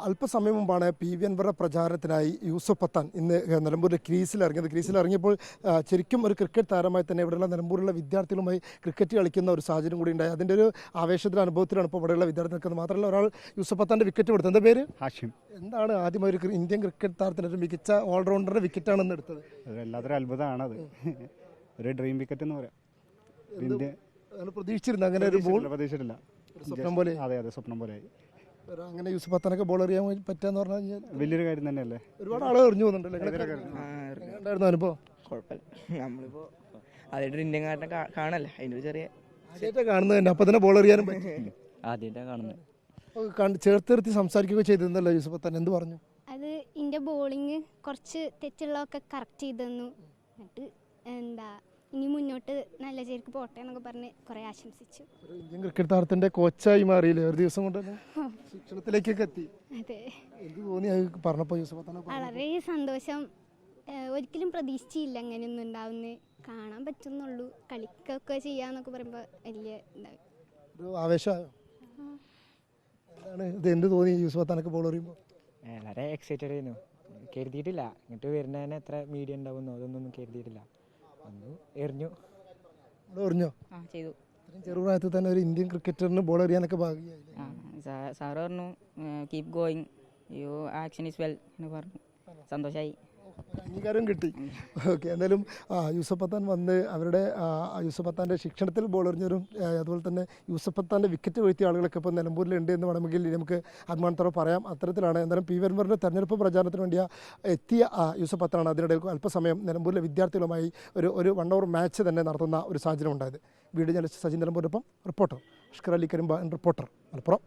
അല്പസമയം മുമ്പാണ് PV അൻവറുടെ പ്രചാരണത്തിനായി യൂസഫ് പത്താൻ ഇന്ന് നിലമ്പൂരിലെ ക്രീസിലിറങ്ങിയത്. ക്രീസിലിറങ്ങിയപ്പോൾ ശരിക്കും ഒരു ക്രിക്കറ്റ് താരമായി തന്നെ ഇവിടെയുള്ള നിലമ്പൂരിലുള്ള വിദ്യാർത്ഥികളുമായി ക്രിക്കറ്റ് കളിക്കുന്ന ഒരു സാഹചര്യം കൂടി ഉണ്ടായി. അതിൻ്റെ ഒരു ആവേശത്തിൻ്റെ അനുഭവത്തിലാണ് ഇപ്പോൾ ഇവിടെയുള്ള വിദ്യാർത്ഥി നിൽക്കുന്നത്. മാത്രമല്ല ഒരാൾ യൂസഫ് പത്താൻ്റെ വിക്കറ്റ് കൊടുത്തത്. എന്താ പേര്? ഹാഷിം. എന്താണ് ആദ്യം ഒരു ഇന്ത്യൻ ക്രിക്കറ്റ് താരത്തിൻ്റെ ഒരു മികച്ച ഓൾറൗണ്ടറുടെ വിക്കറ്റാണ് ഇന്ന് എടുത്തത്? വല്ലാത്തൊരു അത്ഭുതമാണത്. ഒരു ഡ്രീം വിക്കറ്റ് എന്ന് പറയാം. പ്രതീക്ഷിച്ചിരുന്നു അങ്ങനെ ഒരു ബോൾ? പ്രതീക്ഷിച്ചിട്ടില്ല. സ്വപ്നം പോലെ. അതെ അതെ, സ്വപ്നം പോലെ. അങ്ങനെ യൂസഫ് പത്താനൊക്കെ ബോൾ എറിയാൻ പറ്റാന്ന് പറഞ്ഞു കഴിഞ്ഞാൽ വലിയൊരു കാര്യം തന്നെയല്ലേ. ഒരുപാട് ആളുകൾ എറിഞ്ഞു പോകുന്നുണ്ടല്ലോ. ഉണ്ടായിരുന്നു അനുഭവം? കുഴപ്പമില്ല, നമ്മളിപ്പോ ആദ്യമായിട്ട് ഇന്ത്യൻ കാരനെ കാണല്ലേ, അതിൻ്റെ ഒരു ചെറിയ ആദ്യമായിട്ടാണ് കാണുന്നത് തന്നെ. അപ്പം തന്നെ ബോൾ എറിയാനും പറ്റും. ആദ്യമായിട്ടാണ് കാണുന്നത്. ചേർത്ത് നിർത്തി സംസാരിക്കുകയൊക്കെ ചെയ്തിരുന്നല്ലോ യൂസഫ് പത്താൻ. എന്ത് പറഞ്ഞു? അത് എൻ്റെ ബോളിങ് കുറച്ച് തെറ്റുള്ളതൊക്കെ കറക്റ്റ് ചെയ്ത് തന്നു. എന്നിട്ട് ഇനി മുന്നോട്ട് നല്ല ചേർക്ക് പോട്ടെ എന്നൊക്കെ പറഞ്ഞ് കുറെ ആശംസിച്ചു. ഇന്ത്യൻ ക്രിക്കറ്റ് താരത്തിന്റെ കോച്ചായി മാറിയില്ലേ ഒരു ദിവസം കൊണ്ട് തന്നെ? ശിക്ഷണത്തിലേക്കൊക്കെ എത്തി. അതെ. എന്ത് തോന്നി പറഞ്ഞപ്പോൾ യൂസഫ് പത്താൻ? വളരെ സന്തോഷം. ഒരിക്കലും പ്രതീക്ഷിച്ചില്ല അങ്ങനെയൊന്നും ഉണ്ടാവുന്ന. കാണാൻ പറ്റുന്നുള്ളൂ, കളിക്കൊക്കെ ചെയ്യാന്നൊക്കെ പറയുമ്പോൾ വലിയ ഒരു ആവേശമായോ? എന്താണ് ഇത്? എന്ത് തോന്നി യൂസഫ് പത്താനൊക്കെ ബോൾ എറിയുമ്പോൾ? വളരെ എക്സൈറ്റഡ് ആയിരുന്നു. കരുതിയിട്ടില്ല ഇങ്ങോട്ട് വരുന്നതിന് എത്ര മീഡിയ ഉണ്ടാവുന്നു അതൊന്നും കരുതിയിട്ടില്ല. എറിഞ്ഞു. എറിഞ്ഞോ? ചെയ്തു. ചെറുപ്രായത്തിൽ തന്നെ ഒരു ഇന്ത്യൻ ക്രിക്കറ്ററിന് ബോൾ എറിയാനൊക്കെ ഭാഗ്യമായി. സാറ് പറഞ്ഞു keep going, you action is well എന്ന് പറഞ്ഞു. സന്തോഷമായി. അംഗീകാരം കിട്ടി. ഓക്കെ, എന്തായാലും യൂസഫ് പത്താൻ വന്ന് അവരുടെ യൂസഫ് പത്താൻ്റെ ശിക്ഷണത്തിൽ ബോൾ എറിഞ്ഞവരും അതുപോലെ തന്നെ യൂസഫ് പത്താൻ്റെ വിക്കറ്റ് വീഴ്ത്തിയ ആളുകളൊക്കെ ഇപ്പോൾ നിലമ്പൂരിലുണ്ട് എന്ന് വേണമെങ്കിൽ നമുക്ക് അഭിമാനത്തോടെ പറയാം. അത്തരത്തിലാണ്. എന്തായാലും PV അൻവറിൻ്റെ തെരഞ്ഞെടുപ്പ് പ്രചാരണത്തിന് വേണ്ടിയ എത്തിയ യൂസഫ് പത്താനാണ് അതിനിടയിൽ അല്പസമയം നിലമ്പൂരിലെ വിദ്യാർത്ഥികളുമായി ഒരു 1 ഓവർ മാച്ച് തന്നെ നടത്തുന്ന ഒരു സാഹചര്യം ഉണ്ടായത്. വീഡിയോ ജേർണലിസ്റ്റ് സജിൻ നിലമ്പൂരിനൊപ്പം റിപ്പോർട്ടർ അഷ്കർ അലി കരിമ്പ, റിപ്പോർട്ടർ മലപ്പുറം.